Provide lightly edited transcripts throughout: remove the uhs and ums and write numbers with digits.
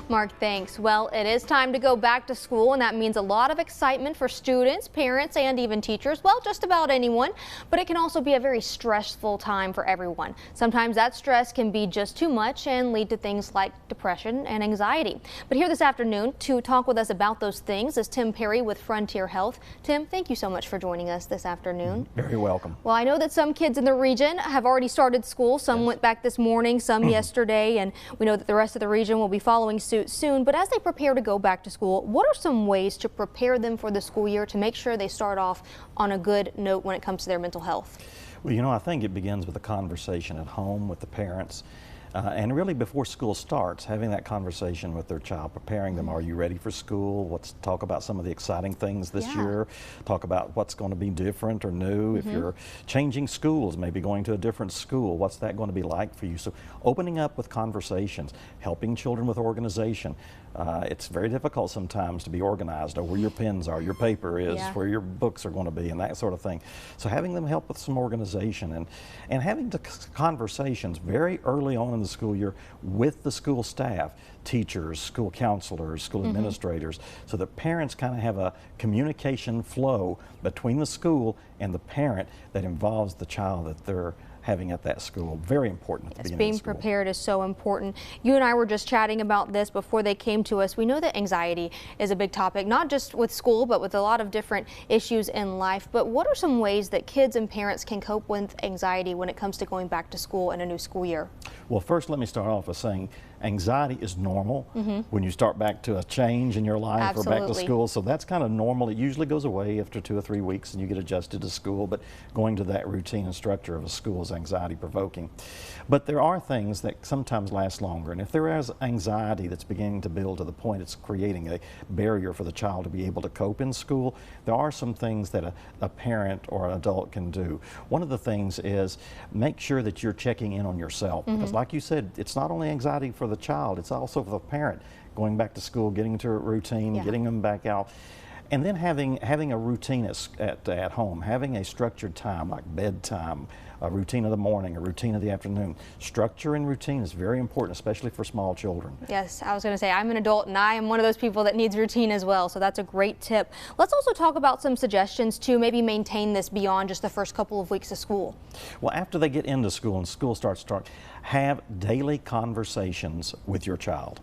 Mark, thanks. Well, it is time to go back to school, and that means a lot of excitement for students, parents, and even teachers. Well, just about anyone. But it can also be a very stressful time for everyone. Sometimes that stress can be just too much and lead to things like depression and anxiety. But here this afternoon to talk with us about those things is Tim Perry with Frontier Health. Tim, thank you so much for joining us this afternoon. Very welcome. Well, I know that some kids in the region have already started school. Some went back this morning, some yesterday, and we know that the rest of the region will be following suit soon. But as they prepare to go back to school, what are some ways to prepare them for the school year to make sure they start off on a good note when it comes to their mental health? Well, you know, I think it begins with a conversation at home with the parents. And really before school starts, having that conversation with their child, preparing them. Are you ready for school? Let's talk about some of the exciting things this year. Talk about what's going to be different or new. If you're changing schools, maybe going to a different school, what's that going to be like for you? So opening up with conversations, helping children with organization. It's very difficult sometimes to be organized, or where your pens are, your paper is, where your books are going to be, and that sort of thing. So having them help with some organization and having the conversations very early on in the school year with the school staff, teachers, school counselors, school administrators, so that parents kind of have a communication flow between the school and the parent that involves the child that they're having at that school. Very important at the beginning of school. Being prepared is so important. You and I were just chatting about this before they came to us. We know that anxiety is a big topic, not just with school, but with a lot of different issues in life. But what are some ways that kids and parents can cope with anxiety when it comes to going back to school in a new school year? Well, first let me start off by saying anxiety is normal when you start back to a change in your life or back to school. So that's kind of normal. It usually goes away after 2 or 3 weeks and you get adjusted to school, but going to that routine and structure of a school is anxiety provoking. But there are things that sometimes last longer, and if there is anxiety that's beginning to build to the point it's creating a barrier for the child to be able to cope in school, there are some things that a parent or an adult can do. One of the things is make sure that you're checking in on yourself, because like you said, it's not only anxiety for the child, it's also for the parent going back to school, getting into a routine, getting them back out. And then having a routine at home, having a structured time like bedtime, a routine of the morning, a routine of the afternoon. Structure and routine is very important, especially for small children. Yes, I was going to say, I'm an adult and I am one of those people that needs routine as well, so that's a great tip. Let's also talk about some suggestions to maybe maintain this beyond just the first couple of weeks of school. Well, after they get into school and school starts, have daily conversations with your child.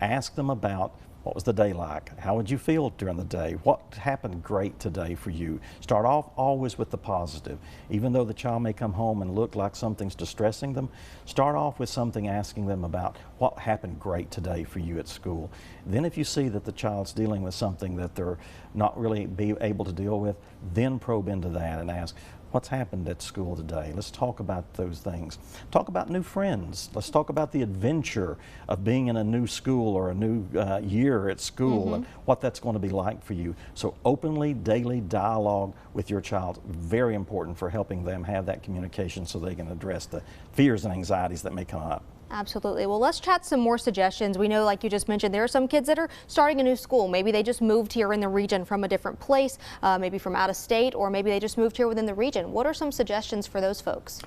Ask them about what was the day like? How would you feel during the day? What happened great today for you? Start off always with the positive. Even though the child may come home and look like something's distressing them, start off with something, asking them about what happened great today for you at school. Then if you see that the child's dealing with something that they're not really able to deal with, then probe into that and ask, what's happened at school today? Let's talk about those things. Talk about new friends. Let's talk about the adventure of being in a new school or a new year at school and what that's going to be like for you. So openly, daily dialogue with your child, very important for helping them have that communication so they can address the fears and anxieties that may come up. Absolutely. Well, let's chat some more suggestions. We know, like you just mentioned, there are some kids that are starting a new school. Maybe they just moved here in the region from a different place, maybe from out of state, or maybe they just moved here within the region. What are some suggestions for those folks?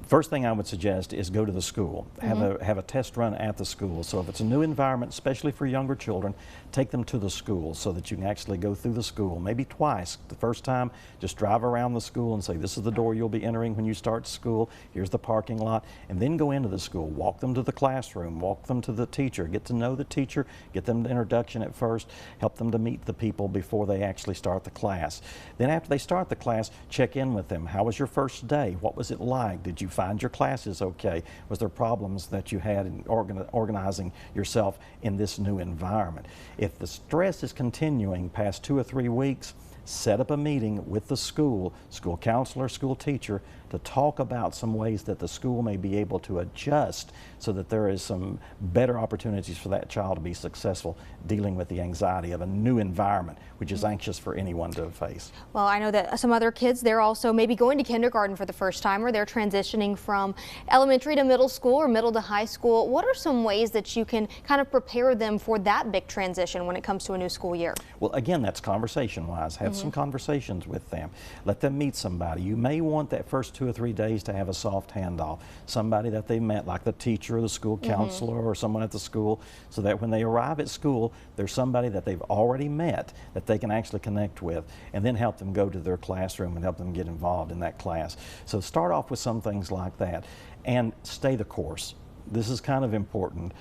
First thing I would suggest is go to the school. Have a test run at the school. So if it's a new environment, especially for younger children, take them to the school so that you can actually go through the school, maybe twice. The first time, just drive around the school and say, this is the door you'll be entering when you start school, here's the parking lot, and then go into the school. Walk them to the classroom, walk them to the teacher, get to know the teacher, get them the introduction at first, help them to meet the people before they actually start the class. Then after they start the class, check in with them. How was your first day? What was it like? Did you find your classes okay? Was there problems that you had in organizing yourself in this new environment? If the stress is continuing past 2 or 3 weeks, set up a meeting with the school counselor, school teacher, to talk about some ways that the school may be able to adjust so that there is some better opportunities for that child to be successful dealing with the anxiety of a new environment, which is anxious for anyone to face. Well, I know that some other kids, they're also maybe going to kindergarten for the first time, or they're transitioning from elementary to middle school or middle to high school. What are some ways that you can kind of prepare them for that big transition when it comes to a new school year? Well, again, that's conversation-wise. Have some conversations with them. Let them meet somebody. You may want that first 2 or 3 days to have a soft handoff. Somebody that they met, like the teacher or the school counselor or someone at the school, so that when they arrive at school, there's somebody that they've already met that they can actually connect with, and then help them go to their classroom and help them get involved in that class. So start off with some things like that and stay the course. This is kind of important.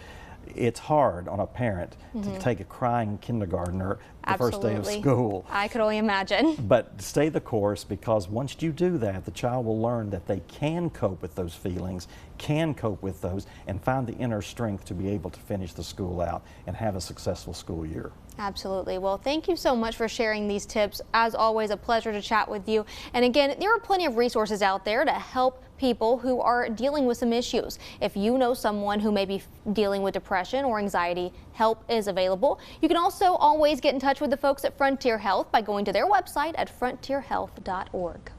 It's hard on a parent to take a crying kindergartner the first day of school. I could only imagine. But stay the course, because once you do that, the child will learn that they can cope with those feelings, can cope with those, and find the inner strength to be able to finish the school out and have a successful school year. Absolutely. Well, thank you so much for sharing these tips. As always, a pleasure to chat with you. And again, there are plenty of resources out there to help people who are dealing with some issues. If you know someone who may be dealing with depression or anxiety, help is available. You can also always get in touch with the folks at Frontier Health by going to their website at frontierhealth.org.